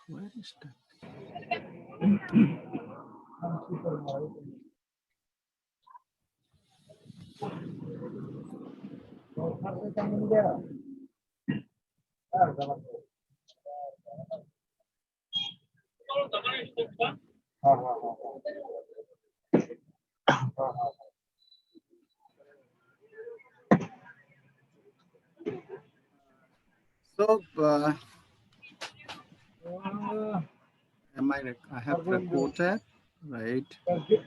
Where is that? So, I have recorded, right? Okay.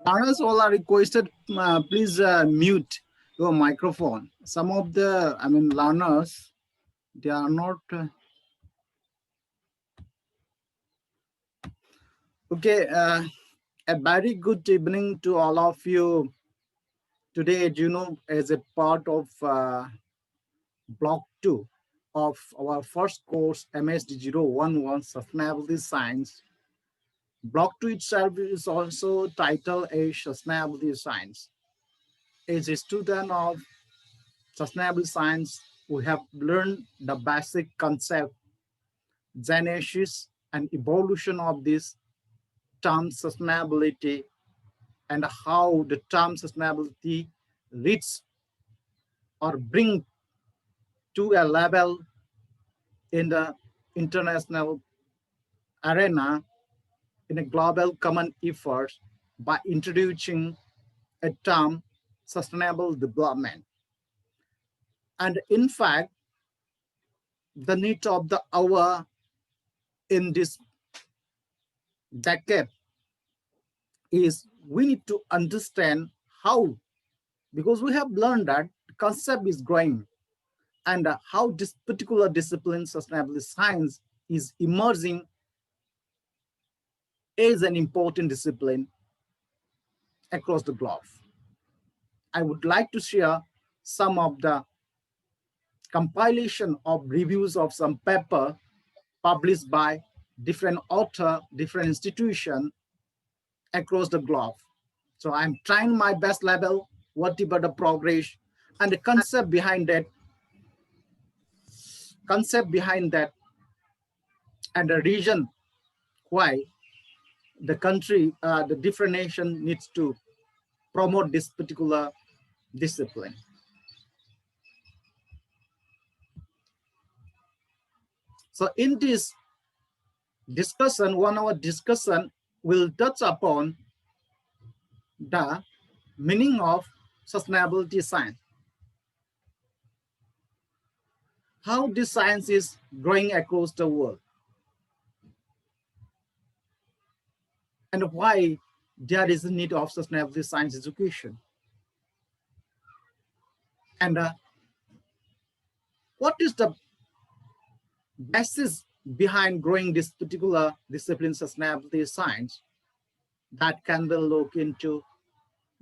Learners all are requested, please mute your microphone. Some of the, learners, they are not. Okay, a very good evening to all of you. Today, as a part of block 2 of our first course, MSD 011, Sustainability Science. Block 2 itself is also titled as Sustainability Science. As a student of Sustainability Science, we have learned the basic concept, genesis, and evolution of this term sustainability, and how the term sustainability reach or bring to a level in the international arena in a global common effort by introducing a term sustainable development. And in fact, the need of the hour in this decade is we need to understand how, because we have learned that the concept is growing, and how this particular discipline, sustainability science, is emerging as an important discipline across the globe. I would like to share some of the compilation of reviews of some paper published by different author, different institution across the globe. So I'm trying my best level, whatever the progress and the concept behind that, and the reason why the country, the different nation needs to promote this particular discipline. So in this discussion, 1 hour discussion, will touch upon the meaning of sustainability science, how this science is growing across the world, and why there is a need of sustainability science education. And what is the basis behind growing this particular discipline, sustainability science, that can be look into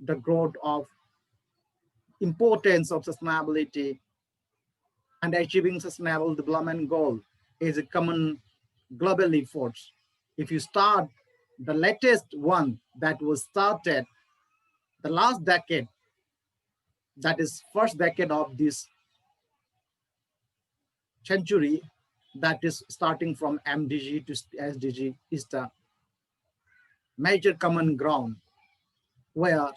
the growth of importance of sustainability and achieving sustainable development goal is a common global effort. If you start the latest one that was started the last decade, that is first decade of this century, that is starting from MDG to SDG, is the major common ground where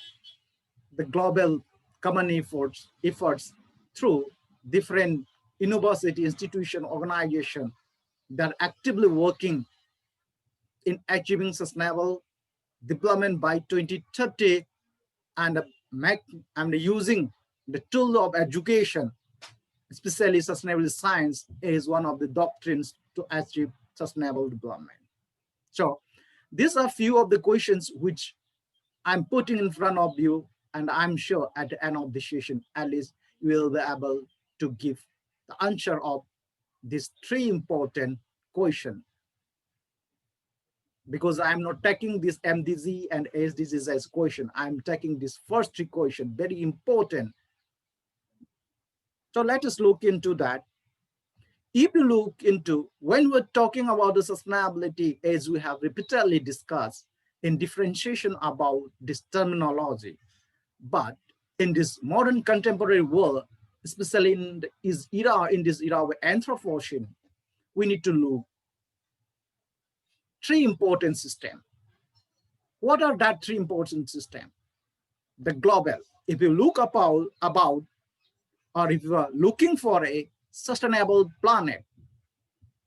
the global common efforts through different university, institution, organization that are actively working in achieving sustainable development by 2030, and using the tool of education, especially sustainable science, is one of the doctrines to achieve sustainable development. So these are few of the questions which I'm putting in front of you, and I'm sure at the end of the session, at least you will be able to give the answer of these 3 important questions. Because I'm not taking this MDG and SDGs as question, I'm taking this first 3 questions, very important. So let us look into that. If you look into, when we're talking about the sustainability, as we have repeatedly discussed in differentiation about this terminology, but in this modern contemporary world, especially in this era of Anthropocene, we need to look three important systems. What are that three important systems? The global. If you look about, or if you are looking for a sustainable planet,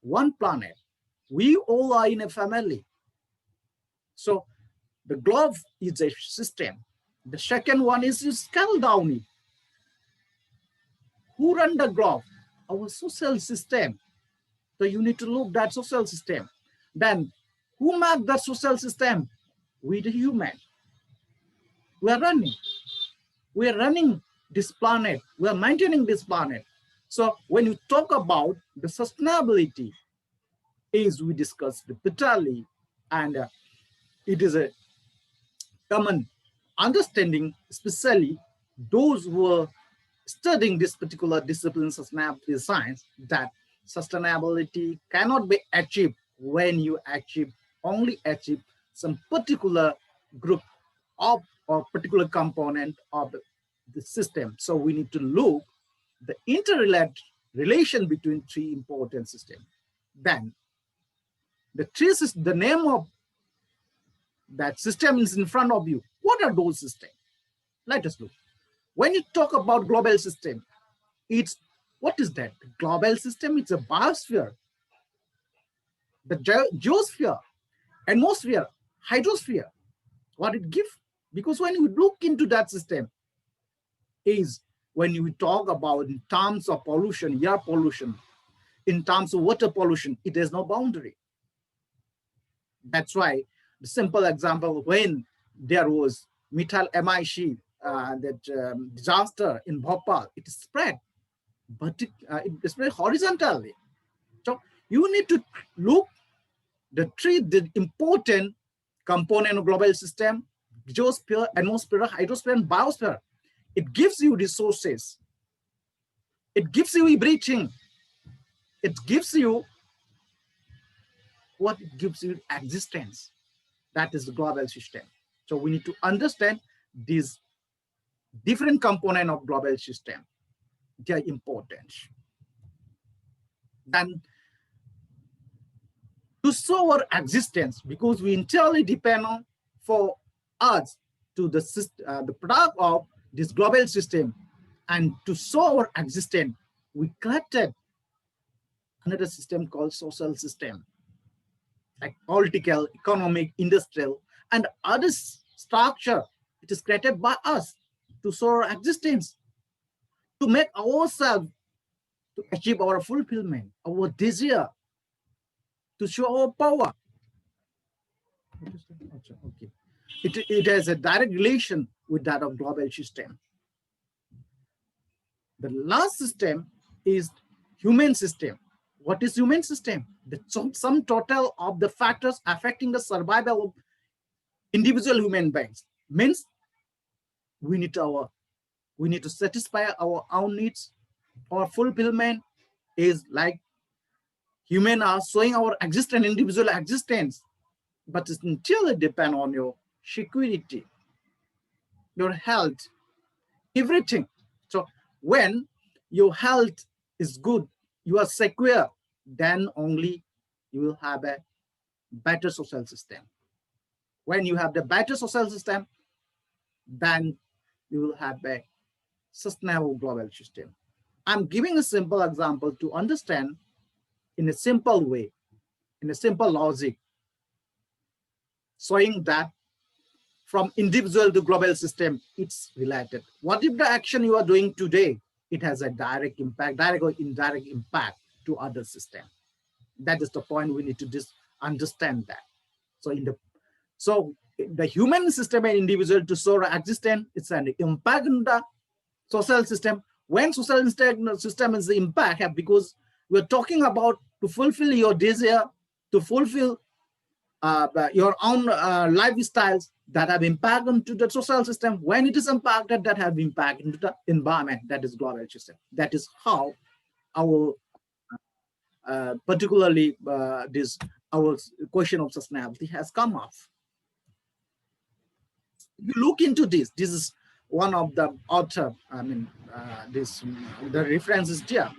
one planet, we all are in a family. So the globe is a system. The second one is you scale down it. Who run the globe? Our social system. So you need to look that social system. Then who make that social system? We the human. We are running. We are running this planet. We are maintaining this planet. So when you talk about the sustainability, as we discussed repeatedly, and it is a common understanding, especially those who are studying this particular discipline, sustainability science, that sustainability cannot be achieved when you only achieve some particular group of or particular component of the system. So we need to look the interrelated relation between three important systems. Then the name of that system is in front of you. What are those systems? Let us look. When you talk about global system, what is that? The global system, it's a biosphere, the geosphere, atmosphere, hydrosphere. What it gives? Because when you look into that system, is when you talk about in terms of pollution, air pollution, in terms of water pollution, it has no boundary. That's why the simple example, when there was methyl MIC, disaster in Bhopal, it spread, but it spread horizontally. So you need to look the important component of global system: geosphere, atmosphere, hydrosphere, and biosphere. It gives you resources. It gives you everything. It gives you what it gives you existence. That is the global system. So we need to understand these different components of global system, their importance. Then to show our existence, because we entirely depend on for us to the product of this global system, and to show our existence, we created another system called social system, like political, economic, industrial, and other structure. It is created by us to show our existence, to make ourselves, to achieve our fulfillment, our desire, to show our power. Okay. It has a direct relation with that of global system. The last system is human system. What is human system? The sum total of the factors affecting the survival of individual human beings. Means we need to satisfy our own needs. Our fulfillment is like human are showing our existence, individual existence, but it's entirely depend on your security, your health, everything. So when your health is good, you are secure, then only you will have a better social system. When you have the better social system, then you will have a sustainable global system. I'm giving a simple example to understand in a simple way, in a simple logic, showing that from individual to global system, it's related. What if the action you are doing today, it has a direct impact, direct or indirect impact to other system? That is the point we need to understand that. So the human system and individual to show existence, it's an impact on the social system. When social system is the impact, because we're talking about to fulfill your desire, to fulfill your own lifestyles that have impact onto the social system. When it is impacted, that have impact into the environment, that is global system. That is how our particularly our question of sustainability has come up. If you look into this is one of the author, the reference is here.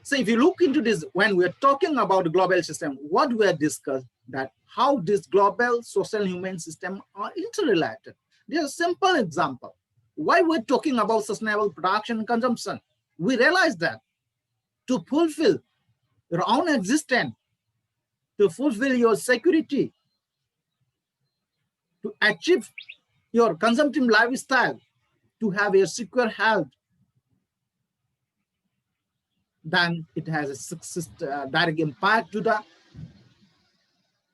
So if you look into this, when we're talking about the global system, what we have discussed, that how this global social human system are interrelated. There's a simple example. Why we're talking about sustainable production and consumption? We realize that to fulfill your own existence, to fulfill your security, to achieve your consumptive lifestyle, to have a secure health, then it has a direct impact to the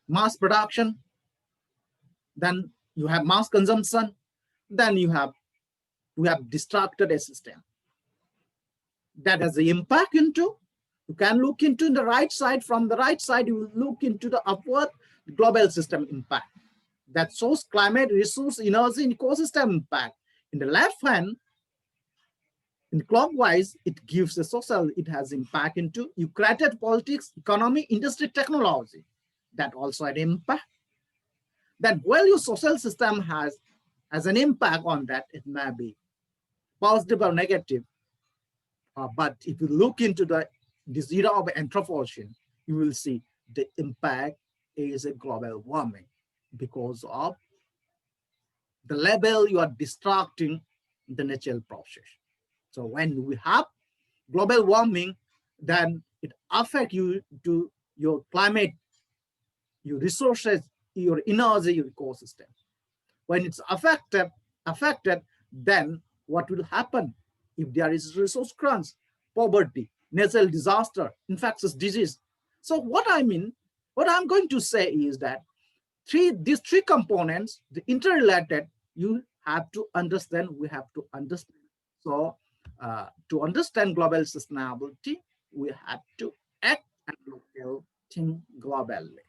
mass production. Then you have mass consumption. Then we have destructed a system that has the impact into. You can look into the right side. From the right side, you will look into the upward global system impact that shows climate, resource, energy, and ecosystem impact. In the left hand, in clockwise, it gives a social, it has impact into you created politics, economy, industry, technology. That also had impact. That while your social system has an impact on that, it may be positive or negative. But if you look into this era of Anthropocene, you will see the impact is a global warming because of the level you are distracting the natural process. So when we have global warming, then it affects you to your climate, your resources, your energy, your ecosystem. When it's affected, then what will happen? If there is resource crunch, poverty, natural disaster, infectious disease. So what I'm going to say is that these three components, the interrelated, you have to understand, we have to understand. So to understand global sustainability, we have to act and local think globally.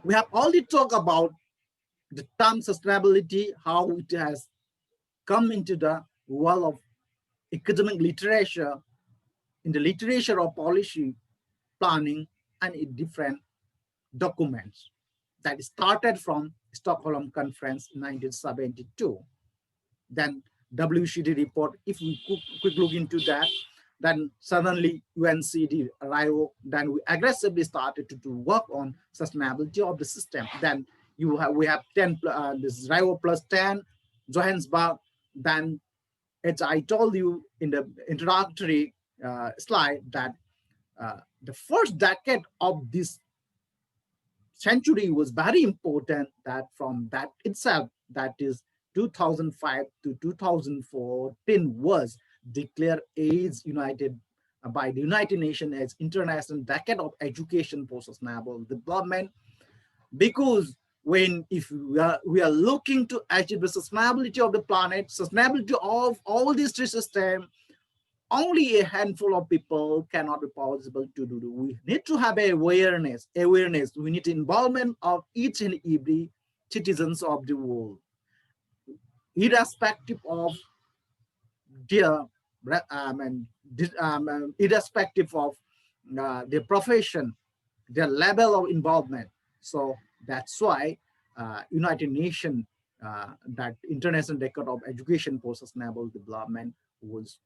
We have already talked about the term sustainability, how it has come into the world of academic literature, in the literature of policy planning, and in different documents that started from Stockholm Conference in 1972. Then WCD report, if we quick look into that, then suddenly UNCD, Rio, then we aggressively started to work on sustainability of the system. Then we have 10, this Rio plus 10, Johannesburg. Then, as I told you in the introductory slide, that the first decade of this century was very important, that from that itself, that is 2005 to 2014 was declared by the United Nations as International Decade of Education for Sustainable Development. Because if we are looking to achieve the sustainability of the planet, sustainability of all these three systems, only a handful of people cannot be possible to do. We need to have awareness. We need involvement of each and every citizens of the world, irrespective of their irrespective of their profession, their level of involvement. So that's why United Nations, that International Decade of Education for Sustainable Development was,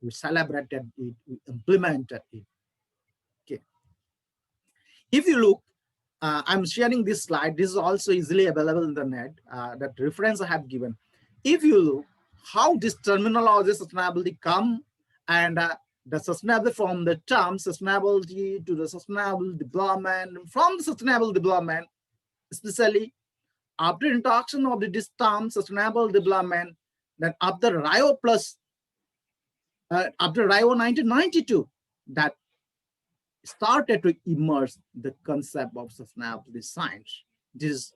we celebrated it, we implemented it. Okay. If you look, I'm sharing this slide. This is also easily available in the net, that reference I have given. If you look how this terminology sustainability come, and the sustainability from the term sustainability to the sustainable development, from the sustainable development, especially after introduction of this term sustainable development, then after Rio plus, after Rio 1992, that started to emerge the concept of sustainability science. This is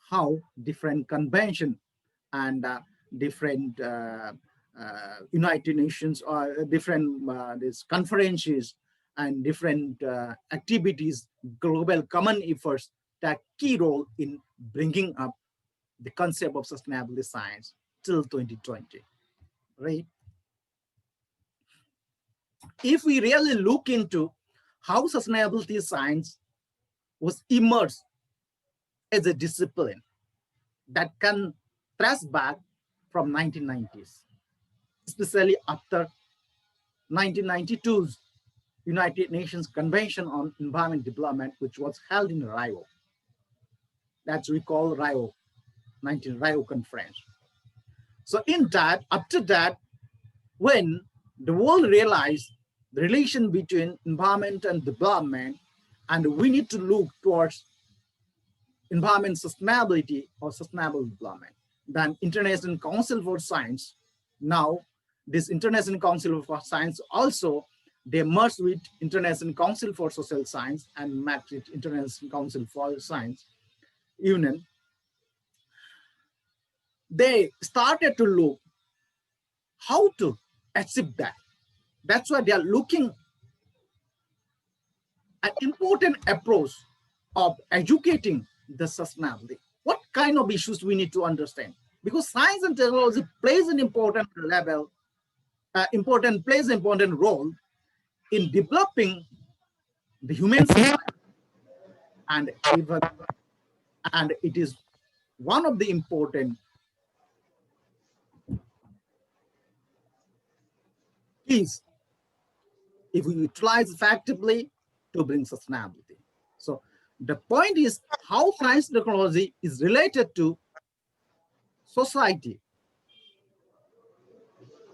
how different convention and different United Nations or different these conferences and different activities, global common efforts take key role in bringing up the concept of sustainability science till 2020, right? If we really look into how sustainability science was emerged as a discipline that can trace back from 1990s, especially after 1992's United Nations Convention on Environment Development, which was held in Rio. That's we call Rio, Rio Conference. So in that, after that, when the world realized the relation between environment and development, and we need to look towards environment sustainability or sustainable development, then International Council for Science, now this International Council for Science also, they merged with International Council for Social Science and matched it International Council for Science Union. They started to look how to achieve that. That's why they are looking at important approach of educating the sustainability. What kind of issues we need to understand? Because science and technology plays an important level, plays an important role in developing the human society, and it is one of the important keys if we utilize effectively to bring sustainability. So the point is how science and technology is related to society.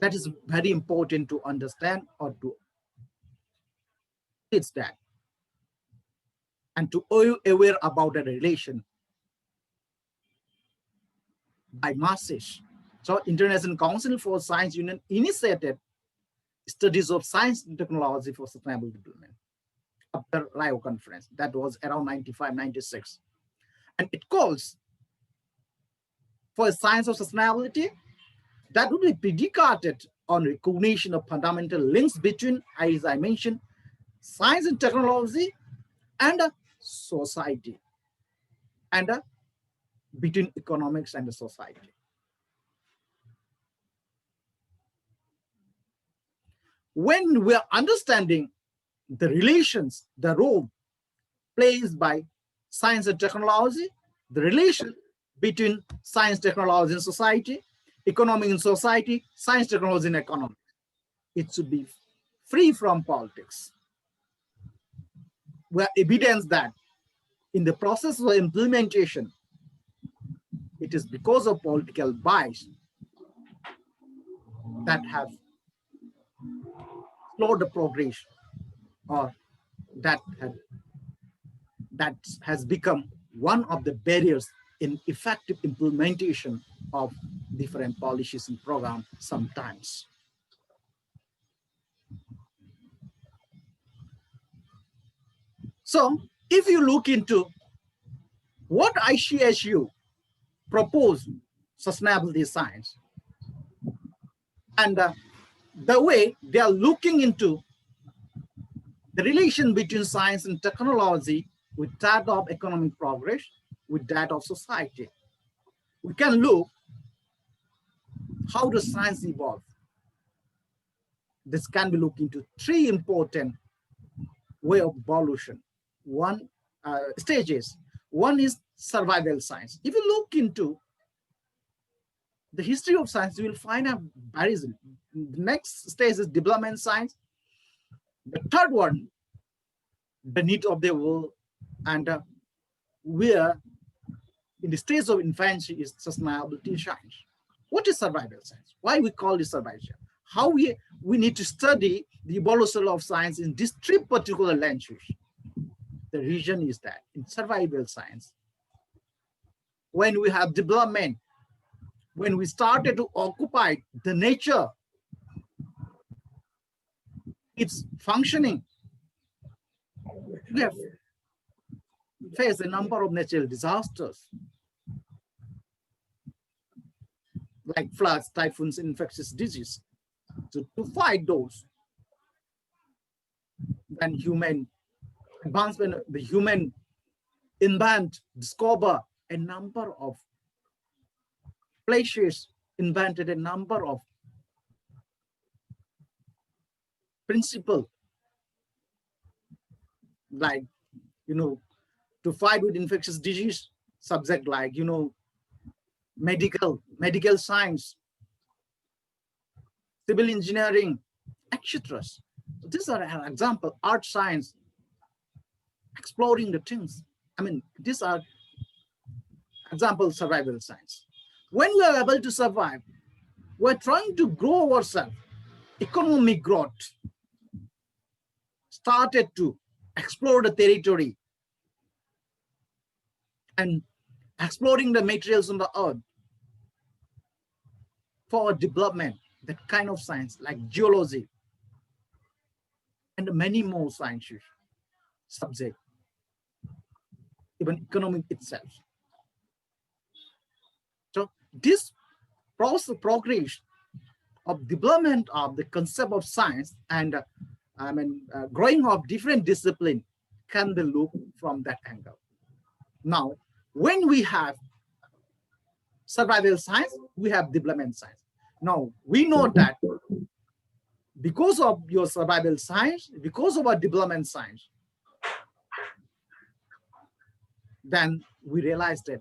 That is very important to understand, or to it's that, and to be aware about the relation by masses. So International Council for Science Union initiated studies of science and technology for sustainable development after Rio conference. That was around 95, 96. And it calls for a science of sustainability that would be predicated on recognition of fundamental links between, as I mentioned, science and technology and society, and between economics and the society. When we are understanding the relations, the role played by science and technology, the relation between science, technology, and society, economic and society, science, technology, and economics, it should be free from politics. We have evidence that in the process of implementation, it is because of political bias that have slowed the progress, or that has become one of the barriers in effective implementation of different policies and programs sometimes. So if you look into what IGNOU proposed sustainability science, and the way they are looking into the relation between science and technology with that of economic progress, with that of society, we can look how does science evolve. This can be looked into three important way of evolution. One stages. One is survival science. If you look into the history of science, you will find a variation. The next stage is development science. The third one, the need of the world, and where in the stage of infancy is sustainability science. What is survival science? Why we call it survival science? How we need to study the evolution of science in these three particular lenses. The reason is that in survival science, when we have development, when we started to occupy the nature, its functioning, we have faced a number of natural disasters like floods, typhoons, infectious disease. So to fight those, then human advancement, the human discover a number of places, invented a number of principles, like, to fight with infectious disease, subject like, medical science, civil engineering, etc. These are an example, art science, exploring the things. I mean, these are example survival science. When we are able to survive, we're trying to grow ourselves. Economic growth started to explore the territory and exploring the materials on the earth for development, that kind of science like geology and many more sciences subject, even economic itself. So this progress of development of the concept of science and growing of different discipline can be looked from that angle. Now, when we have survival science, we have development science. Now, we know that because of your survival science, because of our development science, then we realize that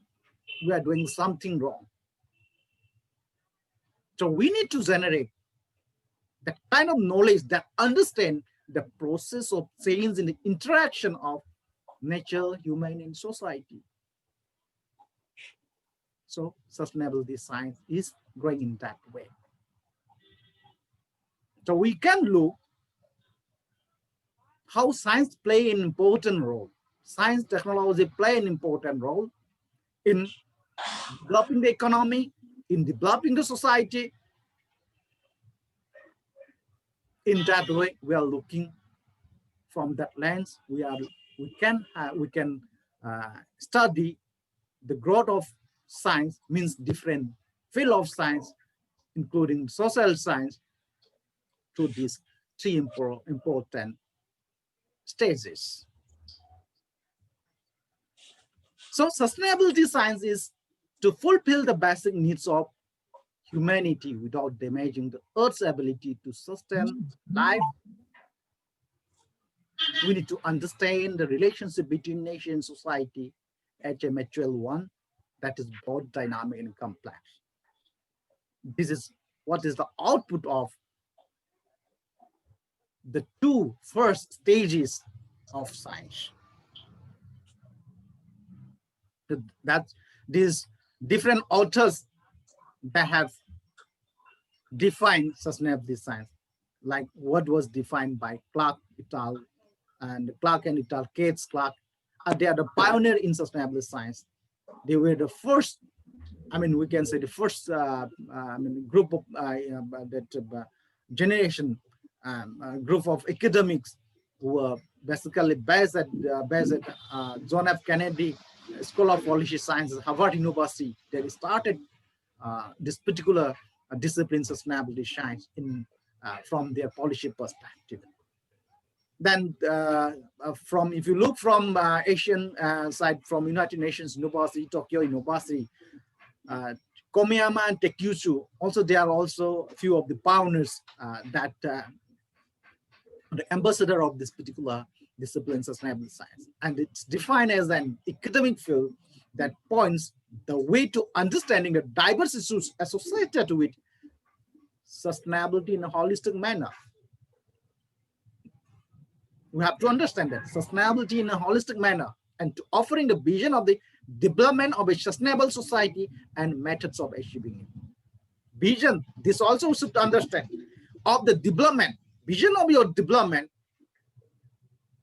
we are doing something wrong. So we need to generate the kind of knowledge that understand the process of change in the interaction of nature, human, and society. So sustainability science is growing in that way. So we can look how science play an important role. Science technology play an important role in developing the economy, in developing the society. In that way, we are looking from that lens. We can study the growth of science, means different field of science, including social science, to these three important stages. So sustainability science is to fulfill the basic needs of humanity without damaging the Earth's ability to sustain life. We need to understand the relationship between nation and society as a mature one that is both dynamic and complex. This is what is the output of the two first stages of science. That these different authors that have defined sustainability science, like what was defined by Clark et al. And Clark and et al. Cates Clark, they are the pioneer in sustainability science. They were the first, I mean, we can say the first group of generation, group of academics who were basically based at John F. Kennedy School of Policy Sciences, Harvard University. They started this particular discipline, sustainability science, from their policy perspective. Then if you look from Asian side, from United Nations University, Tokyo University, Komiyama and Tekutsu, also they are also a few of the pioneers that the ambassador of this particular discipline, sustainable science. And it's defined as an academic field that points the way to understanding the diverse issues associated with sustainability in a holistic manner. We have to understand that sustainability in a holistic manner and to offering the vision of the development of a sustainable society and methods of achieving it. Vision, this also should understand of the development, vision of your development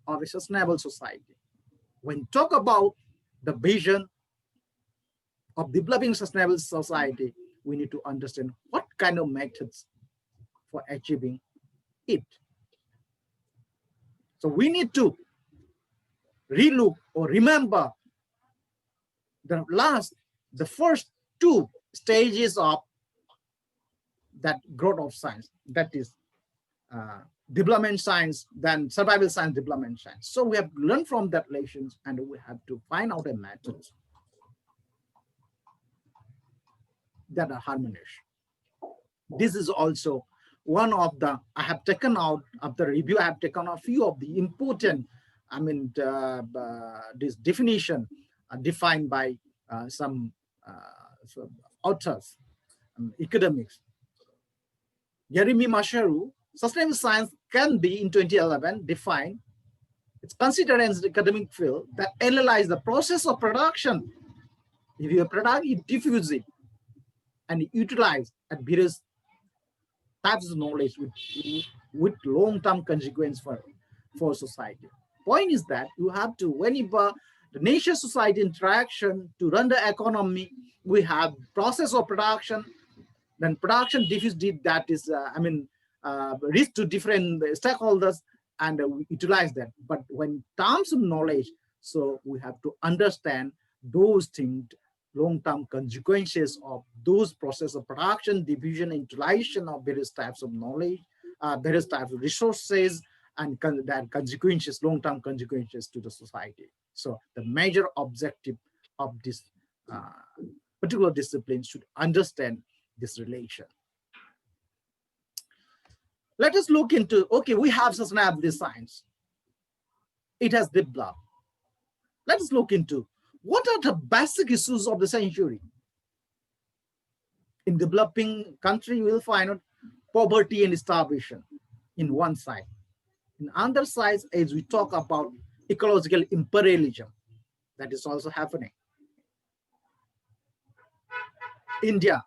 of a sustainable society. When you talk about the vision of developing sustainable society, we need to understand what kind of methods for achieving it. So we need to relook or remember the first two stages of that growth of science, that is development science, then survival science, development science. So we have learned from that lessons and we have to find out a method that are harmonious. This is also one of the, I have taken out of the review, I have taken a few of the important, this definition defined by some authors, academics. Jeremy Masharu, sustainable science can be, in 2011, defined. It's considered as an academic field that analyze the process of production. If you product, you diffuse it and utilize at various types of knowledge with long-term consequence for society. Point is that you have to, whenever the nation-society interaction to run the economy, we have process of production, then production diffuse that is, reach to different stakeholders and we utilize that. But when terms of knowledge, so we have to understand those things, long-term consequences of those process of production, diffusion, utilization of various types of knowledge, various types of resources, and that consequences, long-term consequences to the society. So the major objective of this particular discipline should understand this relation. Let us look into, okay, we have sustainability science. It has developed. Let us look into what are the basic issues of the century. In developing country, you will find out poverty and starvation in one side. In other sides, as we talk about ecological imperialism, that is also happening. India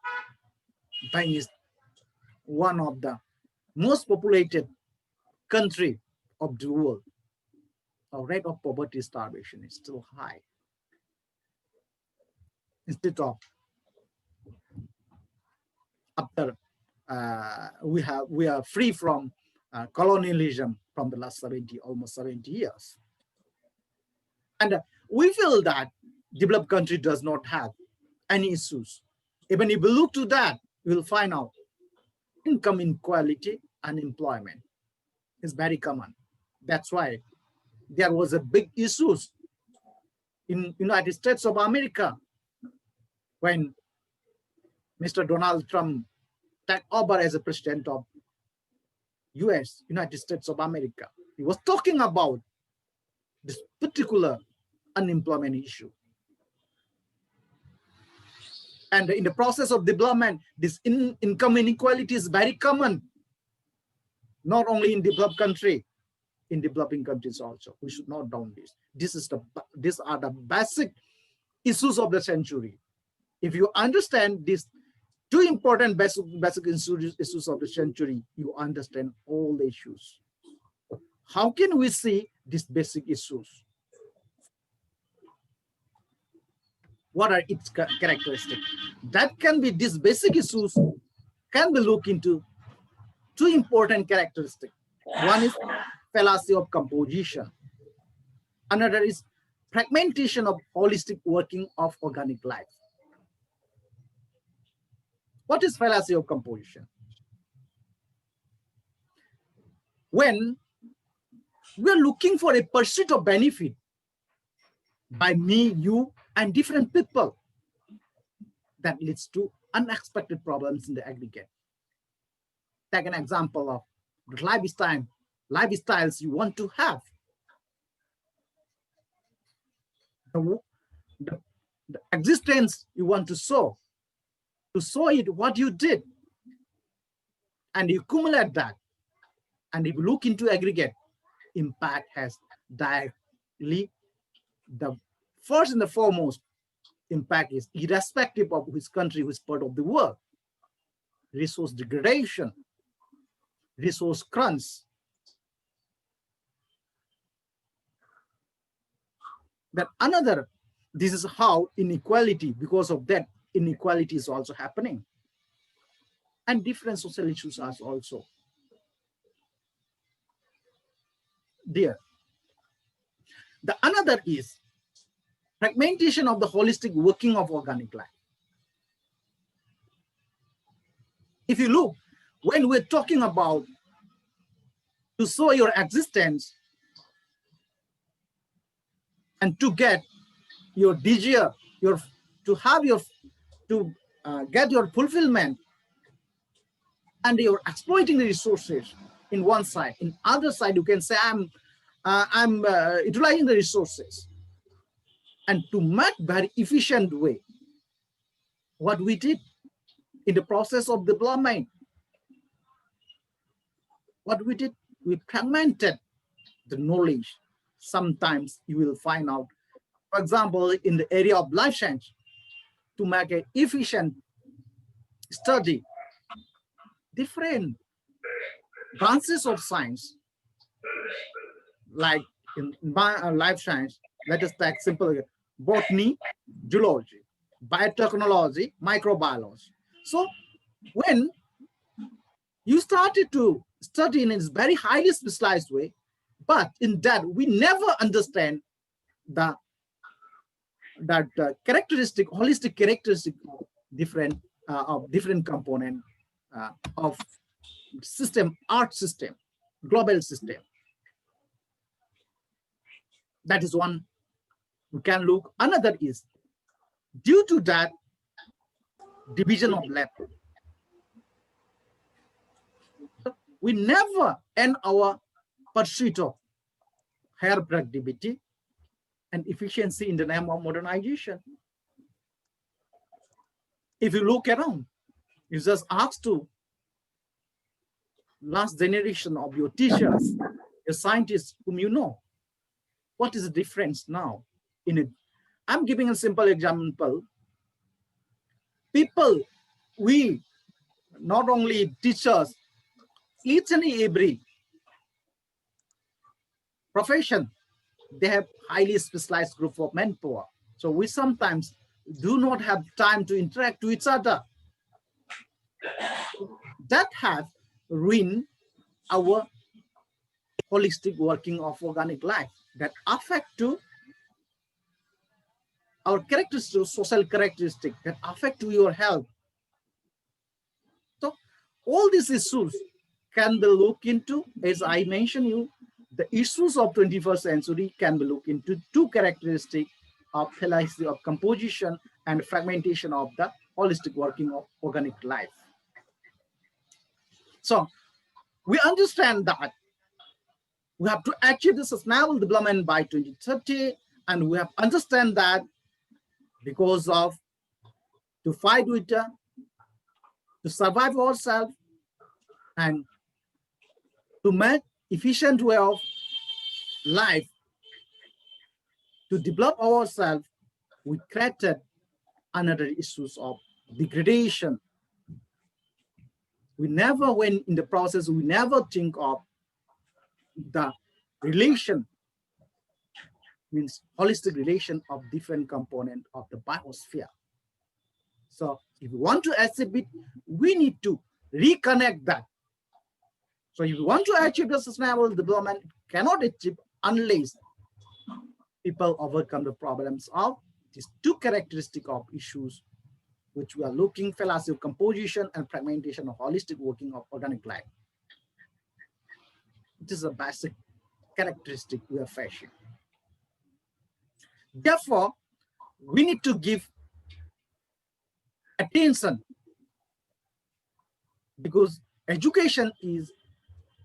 is one of the most populated country of the world. Our rate of poverty starvation is still high. Instead of after we are free from colonialism from the last almost 70 years. And we feel that developed country does not have any issues. Even if we look to that, we'll find out income inequality, unemployment is very common. That's why there was a big issues in United States of America when Mr. Donald Trump took over as a president of US, United States of America. He was talking about this particular unemployment issue. And in the process of development, this income inequality is very common, not only in developed country, in developing countries also. We should note down this. These are the basic issues of the century. If you understand these two important basic issues of the century, you understand all the issues. How can we see these basic issues? What are its characteristics? That can be, these basic issues can be looked into two important characteristics. One is fallacy of composition. Another is fragmentation of holistic working of organic life. What is fallacy of composition? When we're looking for a pursuit of benefit by me, you, and different people, that leads to unexpected problems in the aggregate. Take an example of the lifestyles you want to have. The existence you want to sow it what you did, and you accumulate that. And if you look into aggregate, impact has directly, the first and the foremost impact is irrespective of which country, which part of the world. Resource degradation, resource crunch. But another, this is how inequality, because of that, inequality is also happening. And different social issues are also there. The another is fragmentation of the holistic working of organic life. If you look, when we're talking about to sow your existence and to get your desire, to get your fulfillment, and you're exploiting the resources in one side. In other side, you can say I'm utilizing the resources. And to make very efficient way, what we did, in the process of development, what we did, we fragmented the knowledge. Sometimes you will find out, for example, in the area of life science, to make an efficient study, different branches of science, like in life science, let us take simple botany, geology, biotechnology, microbiology. So when you started to study in a very highly specialized way, but in that we never understand that characteristic, holistic characteristic of different component of system, art system, global system. That is one we can look. Another is due to that division of lab. We never end our pursuit of higher productivity and efficiency in the name of modernization. If you look around, you just ask to last generation of your teachers, your scientists whom you know, what is the difference now in it? I'm giving a simple example. People, we, not only teachers, each and every profession, they have highly specialized group of manpower. So we sometimes do not have time to interact with each other. That has ruined our holistic working of organic life, that affect to our characteristics, social characteristics, that affect to your health. So all these issues can be looked into, as I mentioned you, the issues of 21st century can be looked into two characteristics of philosophy of composition and fragmentation of the holistic working of organic life. So we understand that we have to achieve the sustainable development by 2030, and we have to understand that because of to fight with to survive ourselves and to make efficient way of life, to develop ourselves, we created another issues of degradation. We never, when in the process, we never think of the relation, means holistic relation of different component of the biosphere. So if we want to achieve it, we need to reconnect that. So if you want to achieve the sustainable development, cannot achieve unless people overcome the problems of these two characteristics of issues, which we are looking, fallacy of composition and fragmentation of holistic working of organic life. It is a basic characteristic we are facing. Therefore, we need to give attention, because education is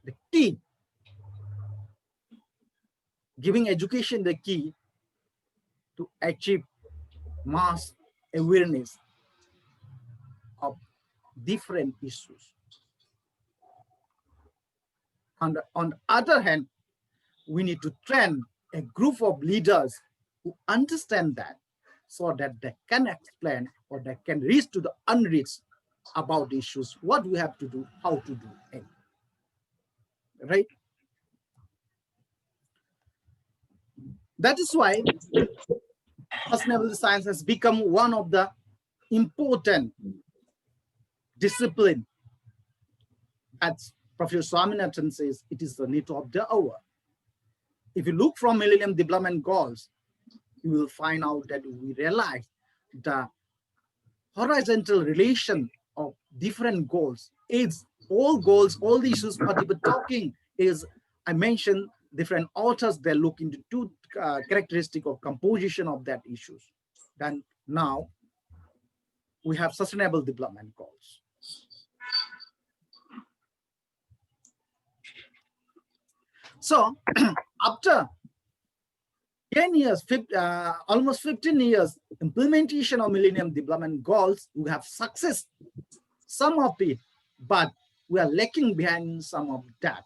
the key. Giving education the key to achieve mass awareness of different issues. On the other hand, we need to train a group of leaders who understand that, so that they can explain or they can reach to the unreached about issues, what we have to do, how to do it. Right? That is why sustainable science has become one of the important discipline. As Professor Swaminathan says, it is the need of the hour. If you look from Millennium Development Goals, you will find out that we realize the horizontal relation of different goals is all goals, all the issues what we were talking is, I mentioned different authors, they look into two characteristics of composition of that issues. Then now we have sustainable development goals. So after 10 years, almost 15 years implementation of Millennium Development Goals, we have success some of it, but we are lacking behind some of that.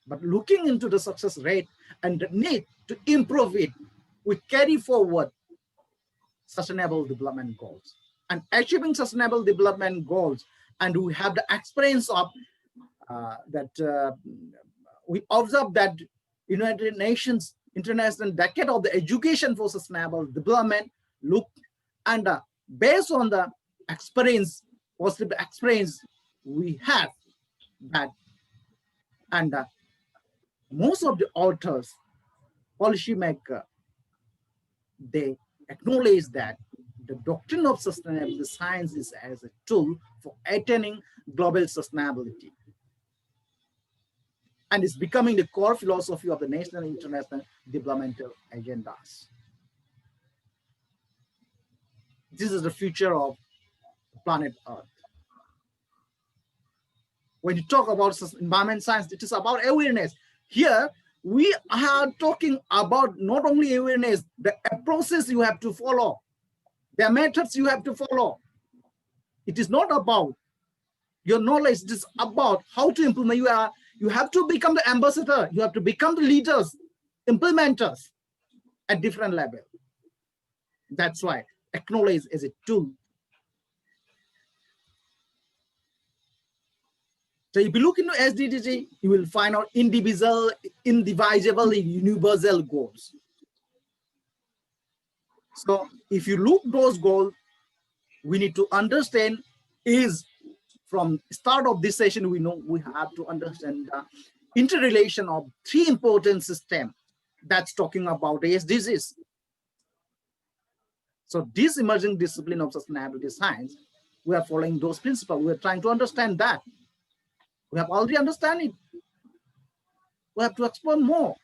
But looking into the success rate and the need to improve it, we carry forward sustainable development goals. And achieving sustainable development goals, and we have the experience of we observe that United Nations International Decade of the Education for Sustainable Development look, and based on the experience, positive experience we have, that, and most of the authors, policymakers, they acknowledge that the doctrine of sustainable science is as a tool for attaining global sustainability, and is becoming the core philosophy of the national and international developmental agendas. This is the future of planet Earth. When you talk about environment science, it is about awareness. Here, we are talking about not only awareness, the process you have to follow, the methods you have to follow. It is not about your knowledge, it is about how to implement. You have to become the ambassador, you have to become the leaders, implementers at different level. That's why acknowledge as a tool. So if you look into SDG, you will find out indivisible, universal goals. So if you look those goals, we need to understand is from start of this session, we know we have to understand the interrelation of three important systems that's talking about SDGs. So this emerging discipline of sustainability science, we are following those principles. We are trying to understand that. We have already understand it. We have to explore more.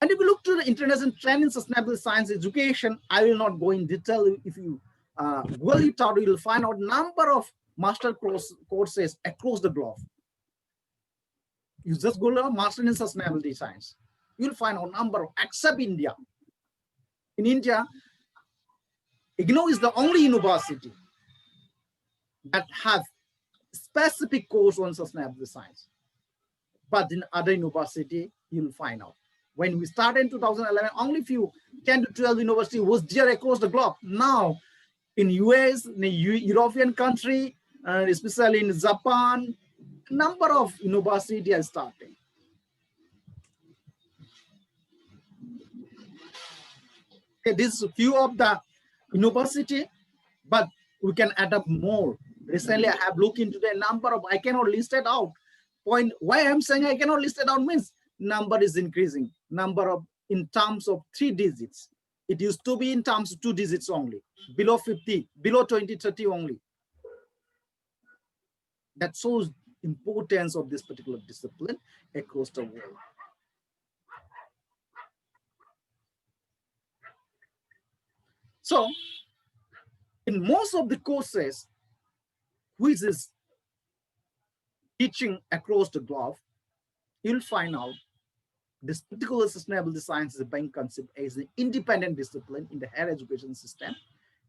And if you look to the international trend in sustainable science education, I will not go in detail. If you Google it out, you will find out number of master courses across the globe. You just go to master in sustainability science. You'll find a number, except India. In India, IGNOU is the only university that has specific course on sustainability science. But in other university, you'll find out. When we started in 2011, only few 10 to 12 universities was there across the globe. Now, in US, in the European country, especially in Japan, number of universities are starting. Okay, this is a few of the university, but we can add up more. Recently, I have looked into the number of, I cannot list it out. Point why I'm saying I cannot list it out means number is increasing. Number of in terms of 3 digits. It used to be in terms of 2 digits only, below 50, below 20, 30 only. That shows importance of this particular discipline across the world. So, in most of the courses, which is teaching across the globe, you'll find out this particular sustainability science is being conceived as an independent discipline in the higher education system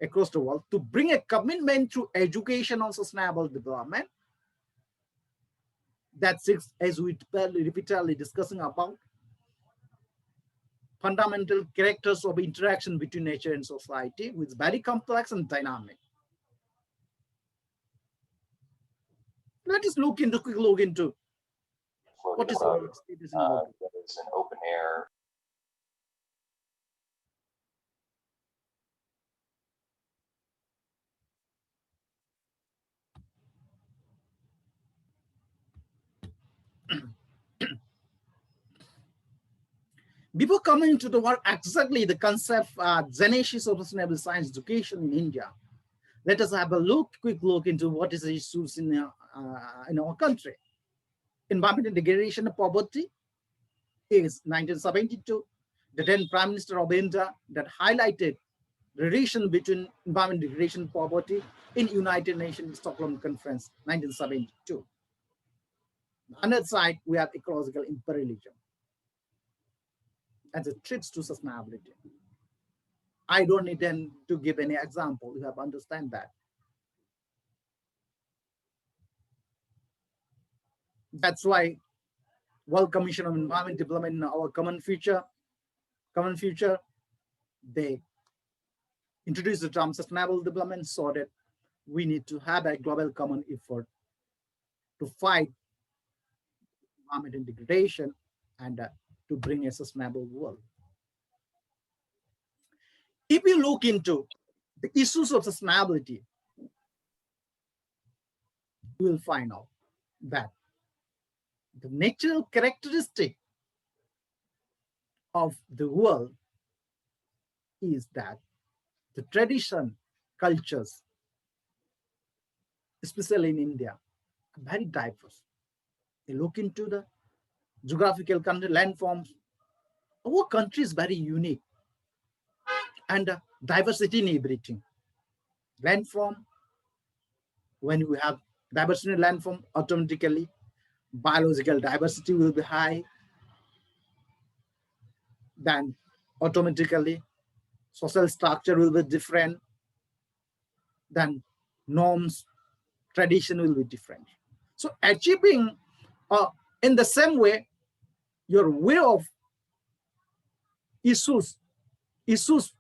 across the world to bring a commitment to education on sustainable development. That's it, as we repeatedly discussing about fundamental characters of interaction between nature and society, which is very complex and dynamic. Let us quick look into what is our status in water. It's an open air. Before coming to the work, exactly the concept, genesis of sustainable science education in India, let us have a quick look into what is the issues in our country. Environmental degradation and poverty is 1972, the then Prime Minister of India that highlighted the relation between environmental degradation and poverty in United Nations Stockholm Conference, 1972. On that side, we have ecological imperialism as a threat to sustainability. I don't need to give any example. You have to understand that. That's why World Commission on Environment Development in our common future, they introduced the term sustainable development so that we need to have a global common effort to fight environmental degradation and to bring a sustainable world. If you look into the issues of sustainability, you will find out that the natural characteristic of the world is that the tradition, cultures, especially in India, are very diverse. You look into the geographical country landforms, our country is very unique and diversity in everything. Landform, when we have diversity in landform, automatically biological diversity will be high, then automatically social structure will be different, then norms, tradition will be different. So achieving in the same way, your way of issues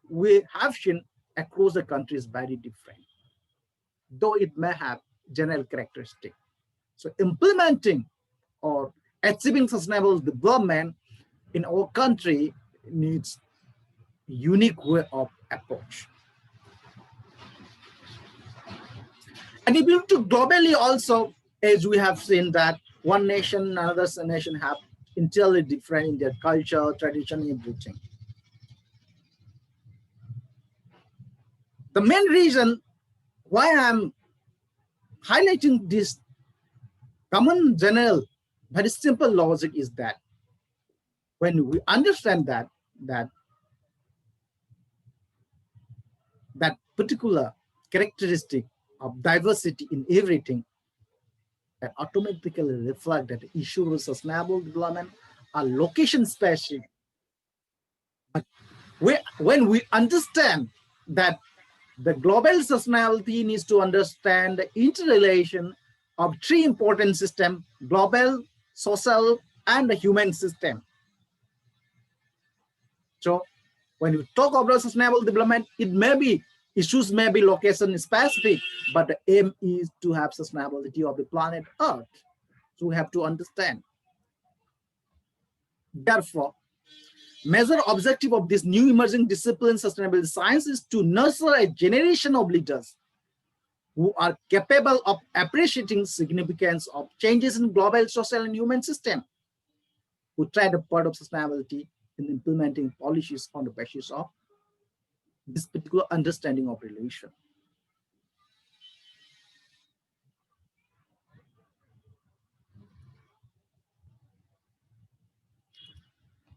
we have seen across the country is very different, though it may have general characteristic. So implementing or achieving sustainable development in our country needs a unique way of approach. And if you look to globally also, as we have seen that one nation, another nation have entirely different in their culture, tradition, everything. The main reason why I'm highlighting this common general, very simple logic is that when we understand that particular characteristic of diversity in everything, that automatically reflect that issue of sustainable development are location specific. But when we understand that the global sustainability needs to understand the interrelation of three important systems: global, social, and the human system. So when you talk about sustainable development, issues may be location specific, but the aim is to have sustainability of the planet Earth. So we have to understand. Therefore, major objective of this new emerging discipline, sustainable science, is to nurture a generation of leaders who are capable of appreciating significance of changes in global, social, and human system, who try the part of sustainability in implementing policies on the basis of this particular understanding of relation.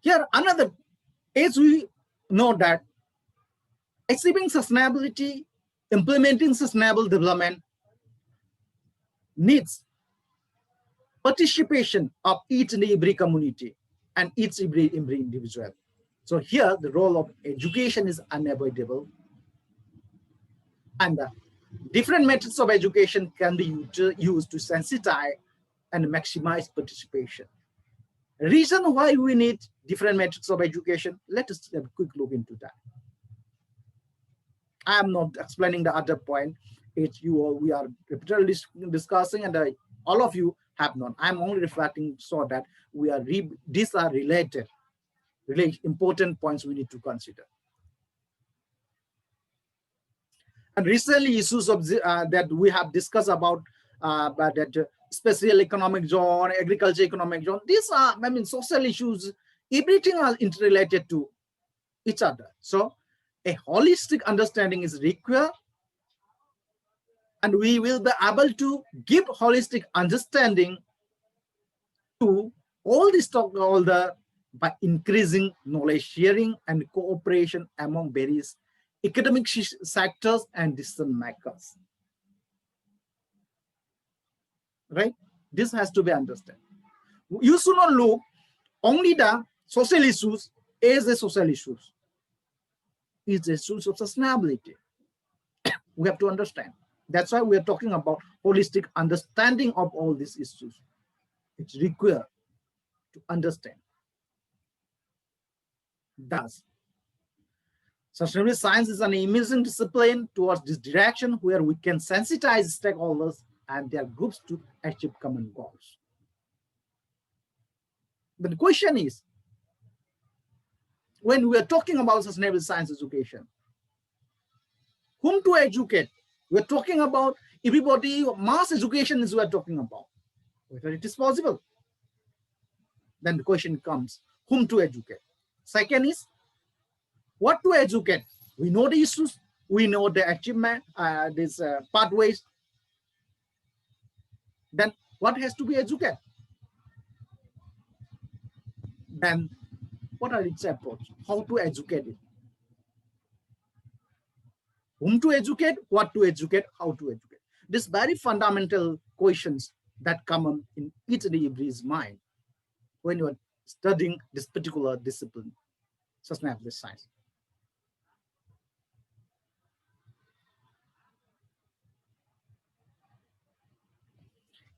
Here, another, as we know that achieving sustainability, implementing sustainable development needs participation of each and every community and each every individual. So here, the role of education is unavoidable, and different methods of education can be used to sensitize and maximize participation. Reason why we need different methods of education, let us have a quick look into that. I am not explaining the other point. We are repeatedly discussing, and all of you have not. I'm only reflecting so that these are related, really important points we need to consider. And recently, issues of that we have discussed about that special economic zone, agriculture economic zone. These are, social issues. Everything are interrelated to each other. So a holistic understanding is required, and we will be able to give holistic understanding to all the stakeholders by increasing knowledge sharing and cooperation among various academic sectors and decision makers. Right? This has to be understood. You should not look only the social issues as the social issues. is issues of sustainability. We have to understand. That's why we are talking about holistic understanding of all these issues. It's required to understand. Thus, sustainability science is an emerging discipline towards this direction where we can sensitize stakeholders and their groups to achieve common goals. But the question is, when we are talking about sustainable science education, whom to educate? We're talking about everybody, mass education is what we're talking about, whether it is possible. Then the question comes, whom to educate? Second is, what to educate? We know the issues, we know the achievement, these pathways. Then what has to be educated? Then what are its approach? How to educate it? Whom to educate, what to educate, how to educate. These very fundamental questions that come in each and everybody's mind when you are studying this particular discipline, sustainability science.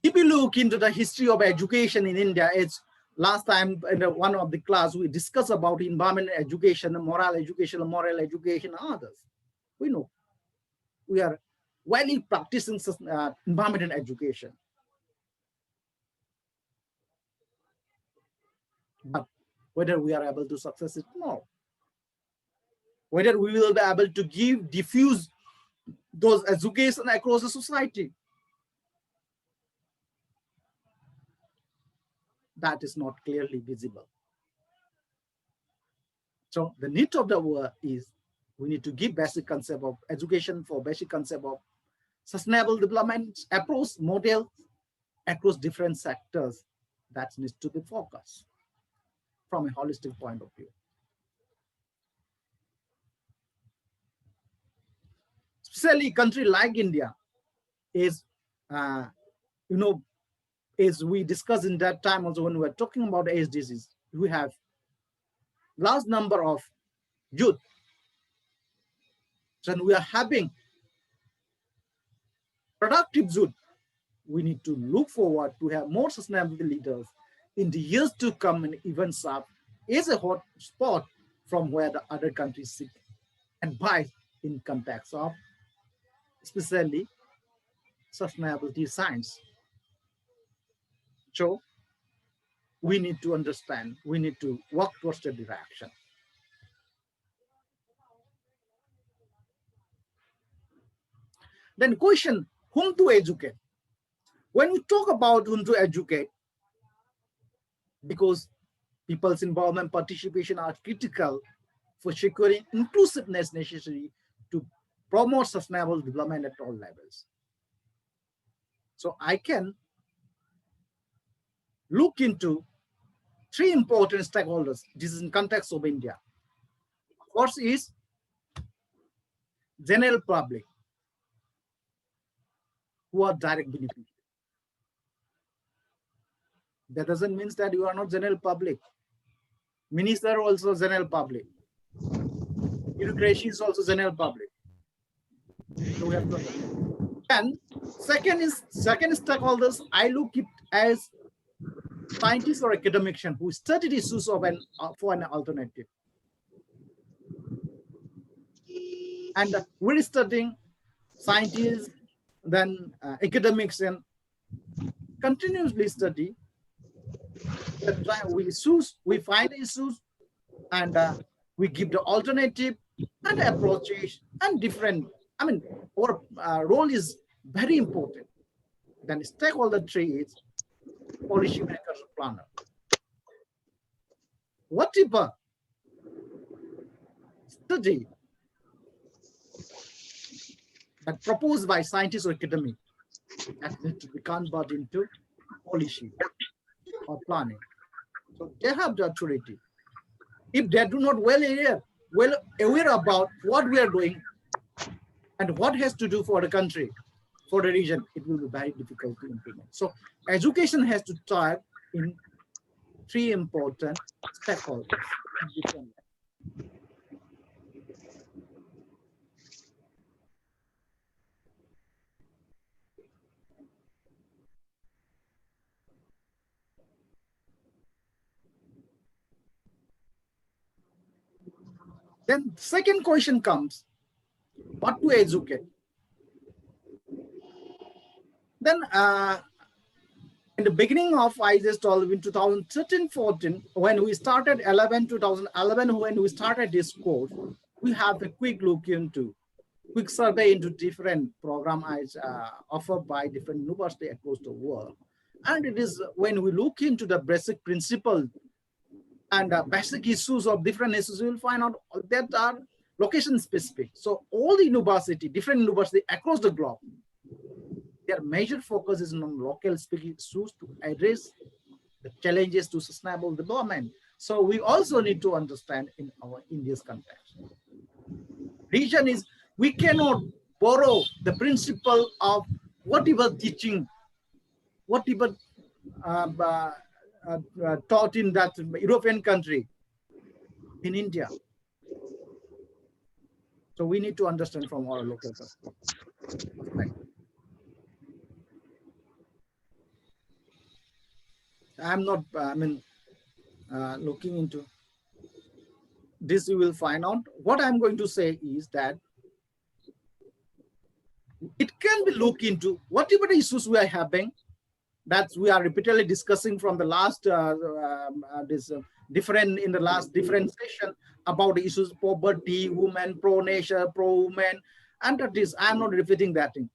If you look into the history of education in India, it's last time in one of the class we discussed about environmental education, moral education, and others. We know we are widely practicing environmental education. But whether we are able to success it or not, whether we will be able to diffuse those education across the society, that is not clearly visible. So the need of the hour is we need to give basic concept of education for basic concept of sustainable development approach model across different sectors that needs to be focused from a holistic point of view. Especially a country like India is, as we discussed in that time also when we were talking about SDGs, we have large number of youth. So we are having productive youth. We need to look forward to have more sustainability leaders in the years to come and even serve as a hot spot from where the other countries seek advice in context of especially sustainability science. So we need to understand, we need to work towards the direction. Then question, whom to educate? When we talk about whom to educate, because people's involvement participation are critical for securing inclusiveness necessary to promote sustainable development at all levels. So I can look into three important stakeholders. This is in context of India. First is general public, who are direct beneficiaries. That doesn't mean that you are not general public. Minister also general public. Bureaucracy is also general public. So we have to understand. And second stakeholders, I look it as scientists or academicians who study the issues of for an alternative. And we're studying scientists, then academics, and continuously study. We find issues, and we give the alternative and approaches and different. I mean, our role is very important. Then stakeholder three is policy makers, planner. Whatever study that proposed by scientists or academic that need to be converted into policy or planning. So they have the authority. If they do not well aware about what we are doing and what has to do for the country, for the region, it will be very difficult to implement. So education has to thrive in three important stakeholders. Then second question comes, what to educate? Then in the beginning of, I just told in 2013-14, when we started 2011, when we started this course, we have a quick survey into different programs offered by different universities across the world. And it is when we look into the basic principle and basic issues of different issues, you will find out that are location specific. So all the different universities across the globe, their major focus is on local specific issues to address the challenges to sustainable development. So we also need to understand in our India's context. Region is, we cannot borrow the principle of whatever teaching, whatever taught in that European country in India. So we need to understand from our local perspective. I'm not, looking into this, you will find out. What I'm going to say is that it can be looked into whatever issues we are having, that we are repeatedly discussing from the last different session about the issues poverty, women, pro-nature, pro-women, and that is, I'm not repeating that thing.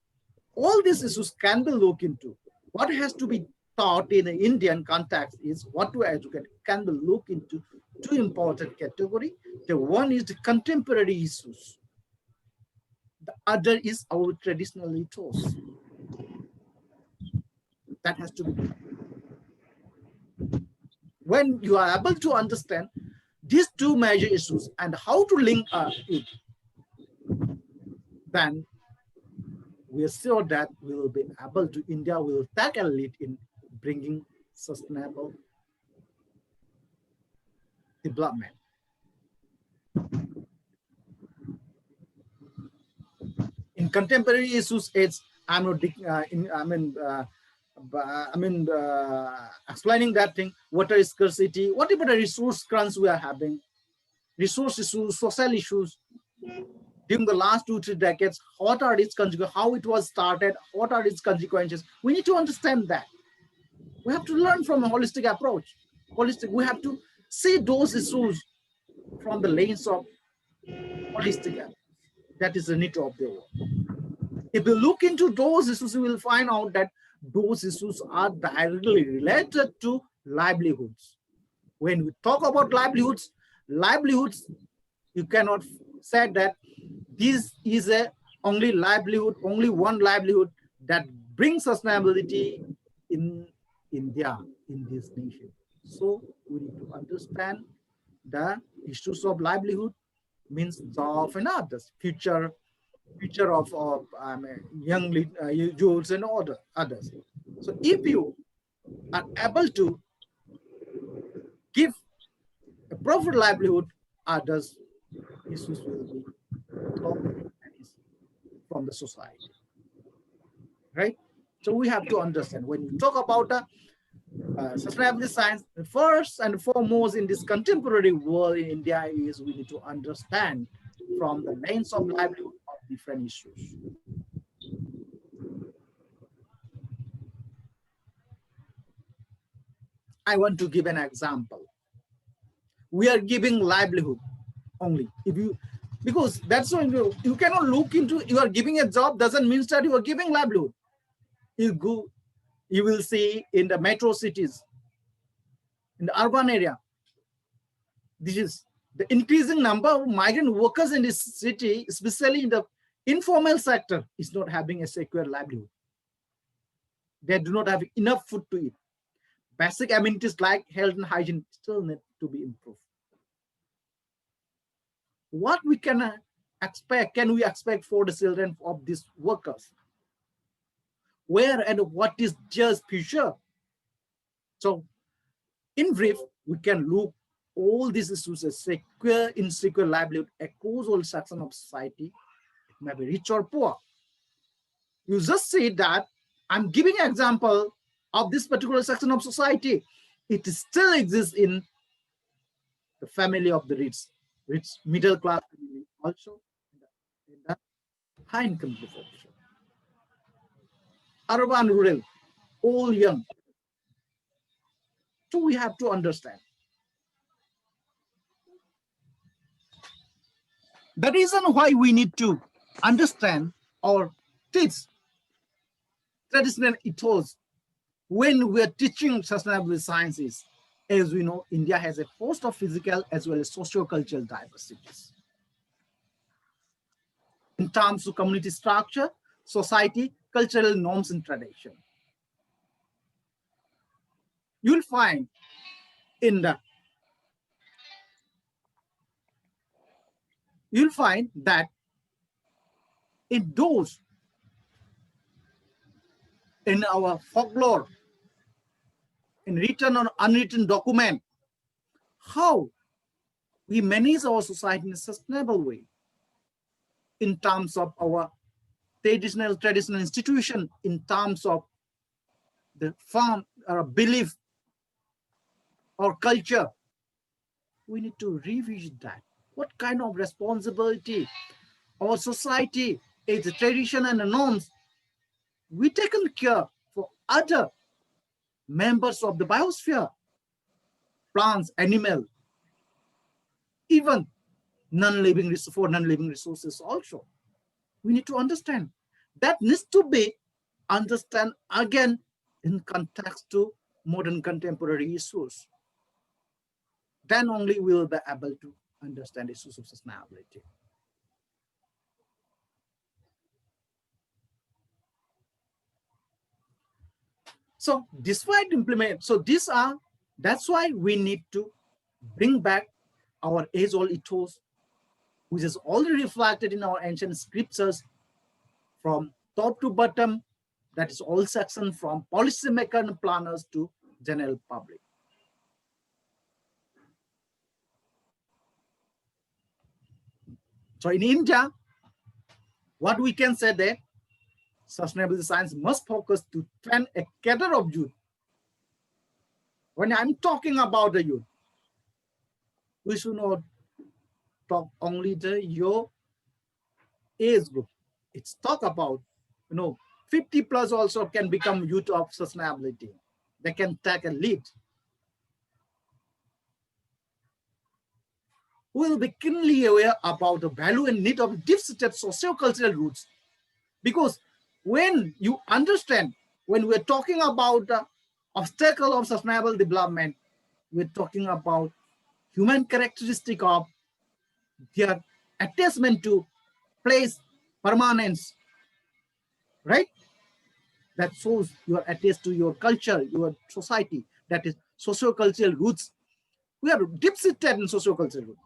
All these issues can be looked into. What has to be taught in the Indian context is what to educate can be looked into two important categories. The one is the contemporary issues. The other is our traditional ethos. That has to be. When you are able to understand these two major issues and how to link it, then we are sure that we will be able to, India will take a lead in bringing sustainable development. In contemporary issues, it's explaining that thing, water scarcity, whatever the resource crunch we are having, resource issues, social issues, during the last 2-3 decades, what are its consequences, how it was started, what are its consequences. We need to understand that. We have to learn from a holistic approach. We have to see those issues from the lens of holistic approach. That is the need of the world. If you look into those issues, you will find out that those issues are directly related to livelihoods. When we talk about livelihoods, you cannot say that this is only one livelihood that brings sustainability in India, in this nation. So we need to understand the issues of livelihood, means job and others, future of young youths and others. So if you are able to give a proper livelihood, others issues will be from the society, right? So we have to understand, when you talk about sustainability science, first and foremost in this contemporary world in India is we need to understand from the lens of livelihood of different issues. I want to give an example. We are giving livelihood only. Because that's why you cannot look into, you are giving a job doesn't mean that you are giving livelihood. You will see in the metro cities, in the urban area, this is the increasing number of migrant workers in this city, especially in the informal sector, is not having a secure livelihood. They do not have enough food to eat. Basic amenities like health and hygiene still need to be improved. What we can we expect for the children of these workers? Where and what is just future? So in brief, we can look all these issues as secure, insecure livelihood across all sections of society, maybe rich or poor. You just say that I'm giving an example of this particular section of society. It still exists in the family of the rich. rich middle class family also, in the high income population, urban, rural, all young. So we have to understand. The reason why we need to understand or teach traditional ethos when we are teaching sustainability sciences, as we know, India has a host of physical as well as socio-cultural diversities. In terms of community structure, society, cultural norms and tradition. You'll find that in those in our folklore, in written or unwritten document, how we manage our society in a sustainable way in terms of our traditional institution, in terms of the form or belief or culture. We need to revisit that. What kind of responsibility our society is, the tradition and the norms we taken care for other members of the biosphere, plants, animal, even non-living resources also. We need to understand. That needs to be understand again in context to modern contemporary issues. Then only we will be able to understand issues of sustainability. So despite implement, so that's why we need to bring back our age-old ethos, which is already reflected in our ancient scriptures from top to bottom, that is all section from policymakers and planners to general public. So in India, what we can say that sustainability science must focus to train a cadre of youth. When I'm talking about the youth, we should not talk only your age group. It's talk about, 50 plus also can become youth of sustainability. They can take a lead. We will be keenly aware about the value and need of deep-seated socio-cultural roots. Because when you understand, when we're talking about the obstacle of sustainable development, we're talking about human characteristic of their attachment to place, permanence, right? That shows you are attached to your culture, your society, that is socio-cultural roots. We are deep-seated in socio-cultural roots.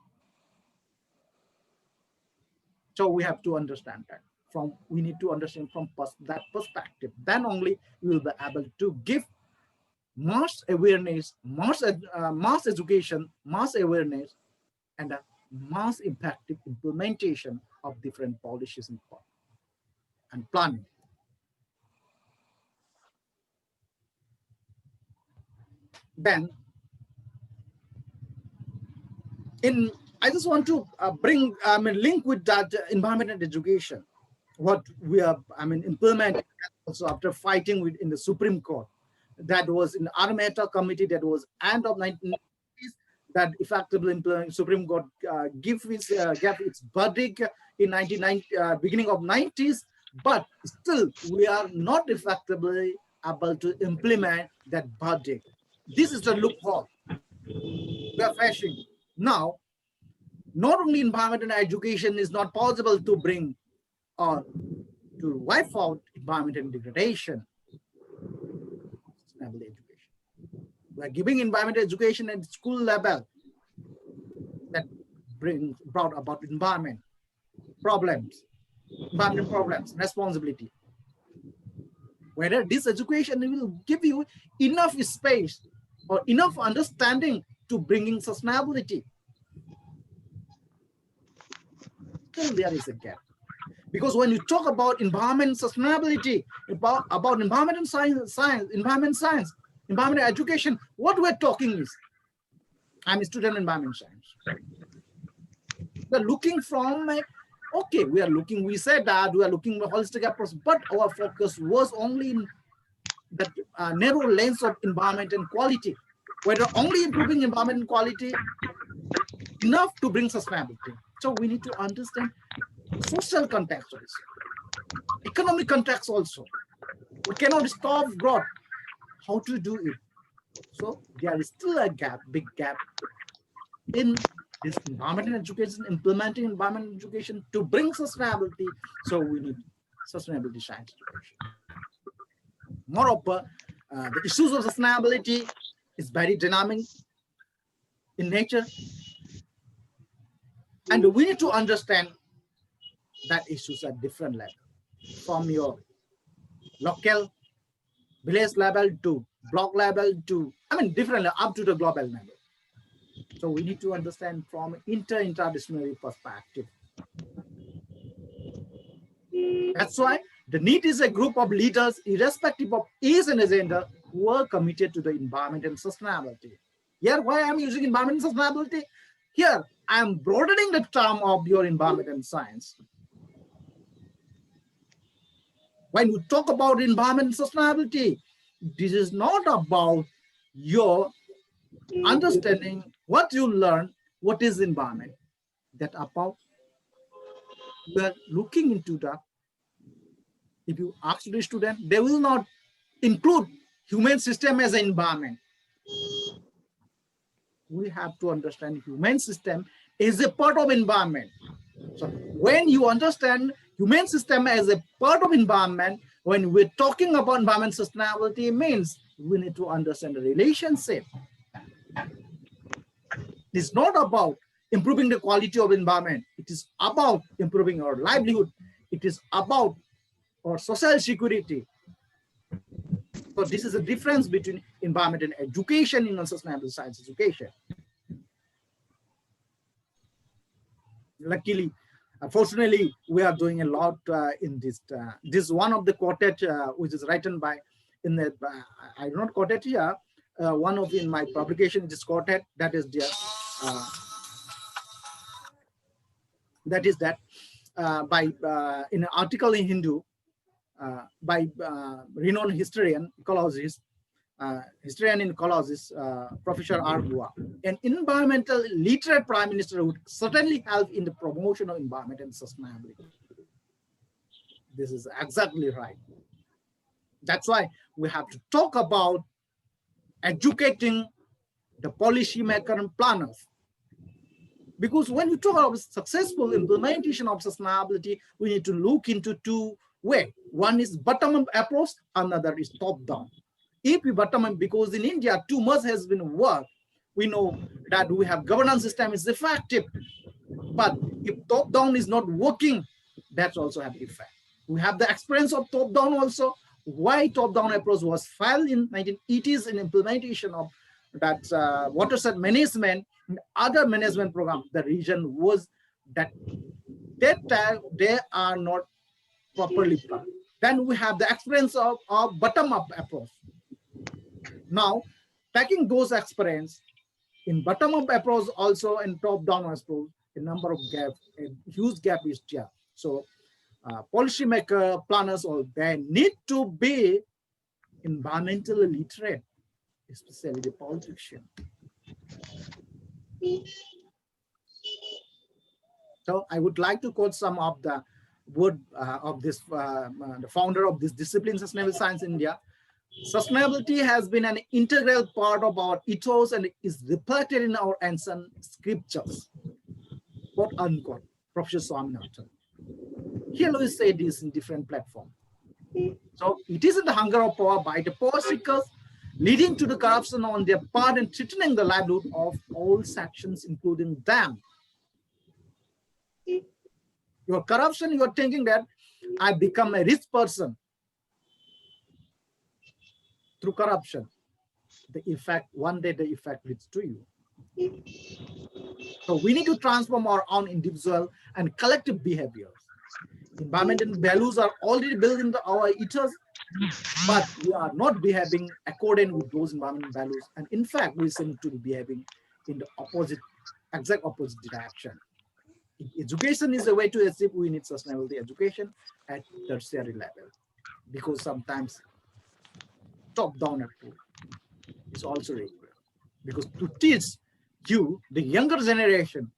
So we have to understand that. We need to understand from that perspective. Then only we will be able to give mass awareness, mass education, mass awareness, and a mass effective implementation of different policies and planning. Then, I just want to bring link with that environment and education. What we are, implementing also after fighting in the Supreme Court. That was in Armata committee. That was end of 1990s. That effectively implemented. Supreme Court gave its verdict in beginning of 90s. But still, we are not effectively able to implement that verdict. This is the loophole we are facing now. Not only environment and education is not possible to bring or to wipe out environment and degradation. Sustainable education. We are giving environment education at school level that brought about environment problems, responsibility. Whether this education will give you enough space or enough understanding to bringing sustainability. Still there is a gap. Because when you talk about environment sustainability, about environment and science, environment education, what we're talking is, I'm a student in environment science. We're looking from okay, we said that we are looking at a holistic approach, but our focus was only in that narrow lens of environment and quality. Whether only improving environment and quality enough to bring sustainability. So we need to understand social context also, economic context also. We cannot stop growth. How to do it? So there is still a gap, big gap in this environmental education, implementing environmental education to bring sustainability. So we need sustainability science education. Moreover, the issues of sustainability is very dynamic in nature. And we need to understand that issues at different levels, from your local village level to block level to, different level, up to the global level. So we need to understand from interdisciplinary perspective. That's why the need is a group of leaders, irrespective of age and agenda, who are committed to the environment and sustainability. Here, why I'm using environment and sustainability? Here, I'm broadening the term of your environment and science. When we talk about environment and sustainability, this is not about your understanding what you learn, what is environment. That about we are looking into that. If you ask the student, they will not include human system as an environment. We have to understand human system is a part of environment. So when you understand human system as a part of environment, when we're talking about environment sustainability, means we need to understand the relationship. It's not about improving the quality of environment. It is about improving our livelihood. It is about our social security. So this is a difference between environment and education in sustainable science education. Luckily, unfortunately, we are doing a lot in this. This is one of the quartet which is written by, in the, I do not quote it here, one of in my publication it is quoted, that is the, by in an article in Hindu by renowned historian, ecologist, historian and ecologist, Professor R. Gua. An environmental literate prime minister would certainly help in the promotion of environment and sustainability. This is exactly right. That's why we have to talk about educating the policymaker and planners. Because when we talk about successful implementation of sustainability, we need to look into two ways. One is bottom-up approach, another is top-down. If we bottom-up, because in India, too much has been worked, we know that we have governance system is effective. But if top-down is not working, that's also have effect. We have the experience of top-down also. Why top-down approach was failed in 1980s in implementation of that watershed management and other management program. The reason was that time they are not properly planned. Then we have the experience of bottom-up approach. Now, taking those experience in bottom-up approach also and top-down approach, a number of gaps, a huge gap is there. So policymaker, planners, all they need to be environmentally literate, especially the politician. So I would like to quote some of the word of this, the founder of this discipline, Sustainable Science India. Sustainability has been an integral part of our ethos and is reflected in our ancient scriptures, quote unquote, Professor Swaminathan. Here we say this in different platforms. So it is the hunger of power by the power seekers, leading to the corruption on their part and threatening the livelihood of all sections, including them. Your corruption, you are thinking that I become a rich person through corruption. The effect, one day the effect leads to you. So we need to transform our own individual and collective behaviors. Environmental values are already built into our ethos, but we are not behaving according with those environmental values. And in fact, we seem to be behaving in the opposite, exact opposite direction. If education is a way to achieve, we need sustainability education at tertiary level, because sometimes top-down approach is also required. Because to teach you, the youngest generation,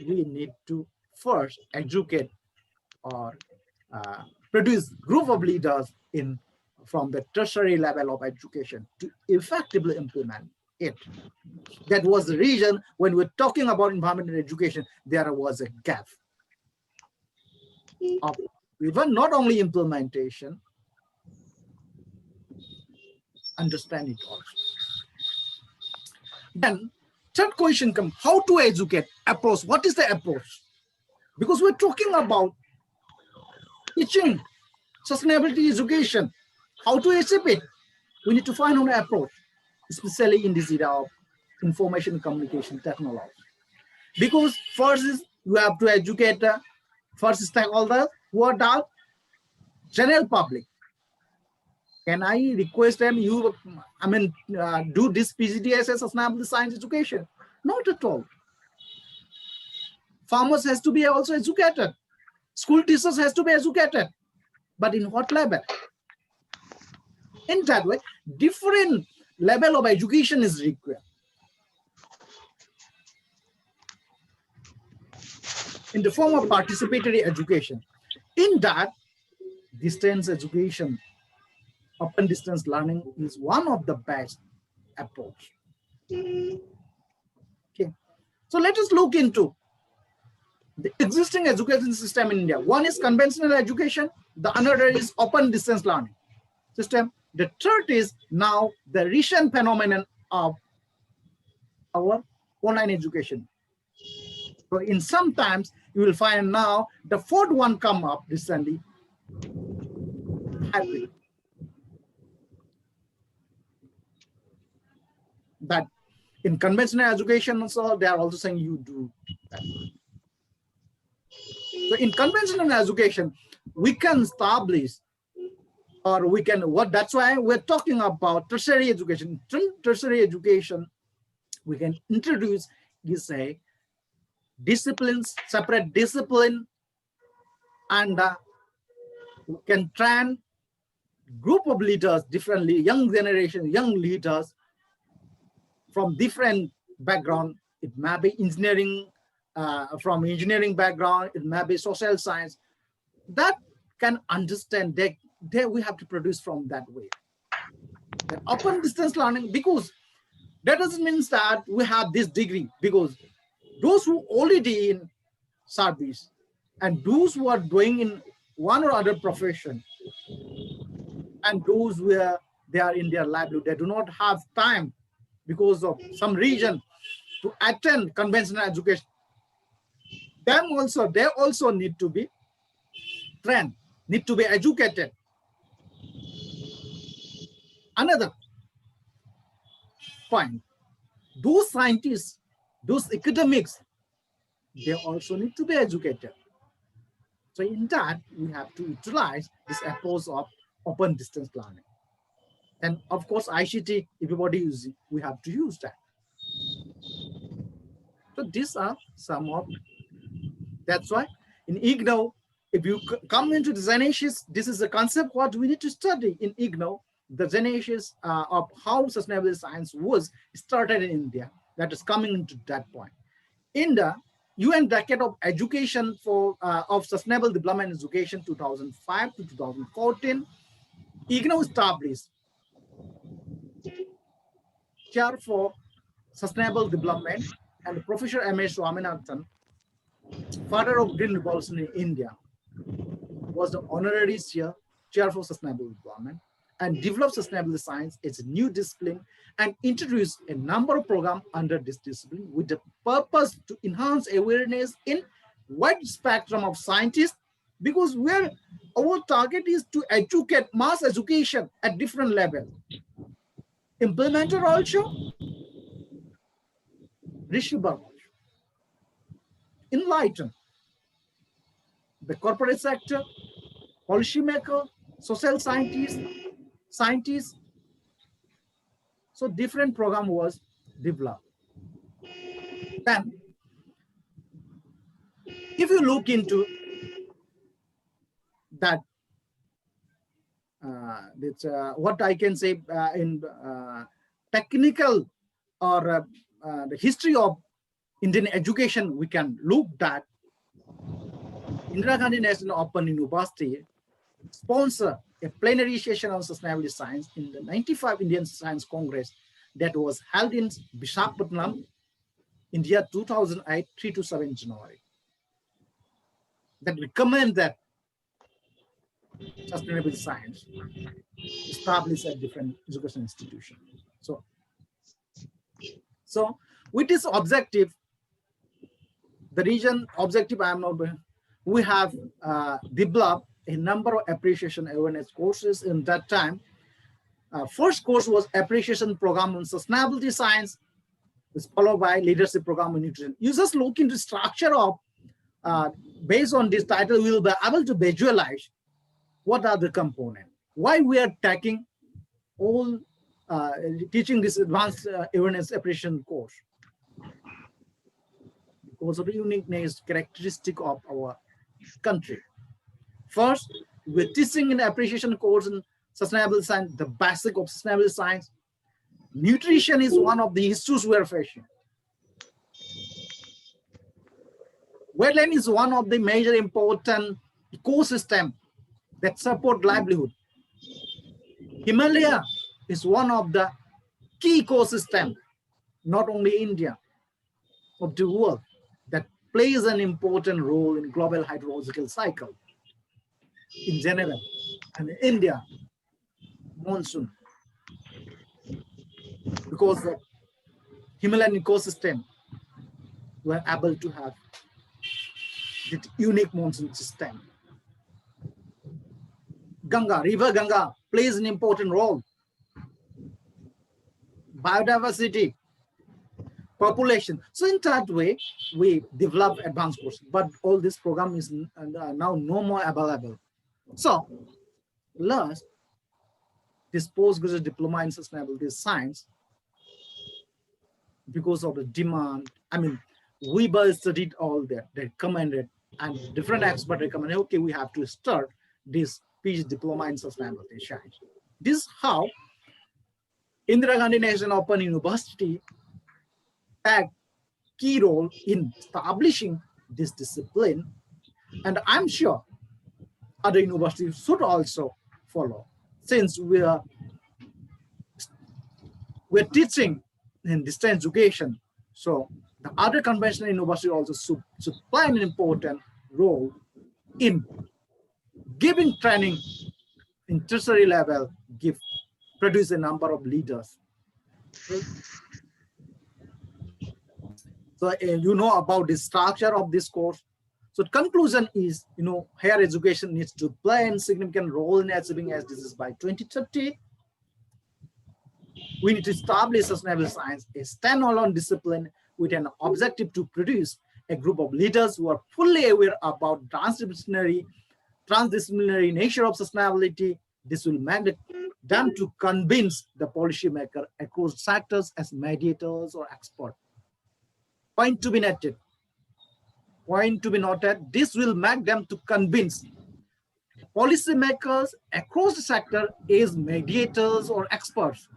we need to first educate or produce group of leaders from the tertiary level of education to effectively implement it. That was the reason when we're talking about environmental education, there was a gap of even not only implementation, understand it also. Then third question comes, how to educate, approach. What is the approach? Because we're talking about teaching sustainability education, how to achieve it. We need to find an approach, especially in this era of information communication technology. Because first is you have to educate the first stakeholder who are the general public. Can I request them, do this PGDS as sustainable science education? Not at all. Farmers has to be also educated. School teachers has to be educated. But in what level? In that way, different level of education is required. In the form of participatory education. In that, distance education, open distance learning is one of the best approach. Okay. So let us look into the existing education system in India. One is conventional education, the another is open distance learning system. The third is now the recent phenomenon of our online education. So in some times you will find now the fourth one come up recently, hybrid. That in conventional education also they are also saying you do that. So in conventional education, we can establish, or we can, that's why we're talking about tertiary education. Tertiary education, we can introduce, you say, disciplines, separate discipline, and we can train group of leaders differently, young generation, young leaders from different background. It may be engineering, from engineering background, it may be social science, that can understand that we have to produce from that way. The open distance learning, because that doesn't mean that we have this degree, because those who already in service and those who are doing in one or other profession and those where they are in their livelihood, they do not have time because of some reason to attend conventional education. They also need to be trained, need to be educated. Another point, those scientists, those academics, they also need to be educated. So in that, we have to utilize this approach of open distance learning. And of course, ICT, everybody using, we have to use that. So these are some of, that's why in IGNOU, if you come into the genesis, this is the concept what we need to study in IGNOU, the genesis of how sustainable science was started in India. That is coming into that point. In the UN Decade of Education of Sustainable Development Education 2005 to 2014, IGNOU established Chair for Sustainable Development, and Professor M.A. Swaminathan, father of Green Revolution in India, was the honorary chair for Sustainable Development, and developed sustainable science as a new discipline and introduced a number of programs under this discipline with the purpose to enhance awareness in wide spectrum of scientists, because our target is to educate mass education at different levels. Implementer also, receiver also. Enlighten the corporate sector, policymaker, social scientists. So different program was developed. Then If you look into that, what I can say in technical or the history of Indian education, we can look that Indira Gandhi National Open University sponsor a plenary session on sustainability science in the 95 Indian Science Congress that was held in Visakhapatnam, India, 2008, 3 to 7 January. That recommend that sustainable science established at different education institutions. So with this objective, the region objective we have developed a number of appreciation awareness courses in that time. First course was appreciation program on sustainability science, is followed by leadership program on nutrition. You just look into structure of, based on this title, we will be able to visualize what are the components. Why we are taking all teaching this advanced awareness appreciation course. Because of the uniqueness characteristic of our country. First, we're teaching an appreciation course in sustainable science, the basic of sustainable science. Nutrition is one of the issues we are facing. Wetland is one of the major important ecosystem that support livelihood. Himalaya is one of the key ecosystem, not only India, of the world, that plays an important role in global hydrological cycle in general, and India monsoon, because the Himalayan ecosystem were able to have this unique monsoon system. River Ganga plays an important role. Biodiversity, population. So in that way, we develop advanced course, but all this program is now no more available. So last, this postgraduate diploma in sustainability science, because of the demand, we both studied all that, they recommended, and different experts recommended, okay, we have to start this PhD diploma in sustainability science. This is how Indira Gandhi National Open University had key role in establishing this discipline, and I'm sure other universities should also follow, since we're teaching in distance education. So the other conventional university also should play an important role in giving training in tertiary level, produce a number of leaders. So you know about the structure of this course. So the conclusion is, higher education needs to play a significant role in achieving SDGs by 2030. We need to establish sustainable science, a standalone discipline with an objective to produce a group of leaders who are fully aware about transdisciplinary nature of sustainability. This will make them to convince the policymaker across sectors as mediators or experts. Point to be noted. This will make them to convince policymakers across the sector as mediators or experts.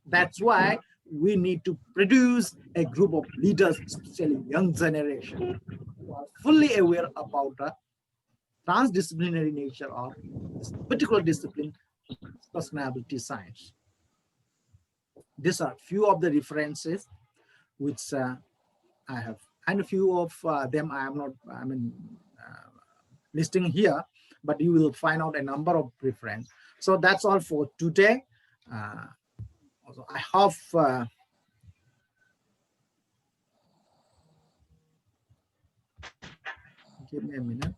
That's why we need to produce a group of leaders, especially young generation, who are fully aware about the transdisciplinary nature of this particular discipline, sustainability science. These are few of the references which I have, and a few of them I am not listing here, but you will find out a number of references. So that's all for today. Also, I have give me a minute.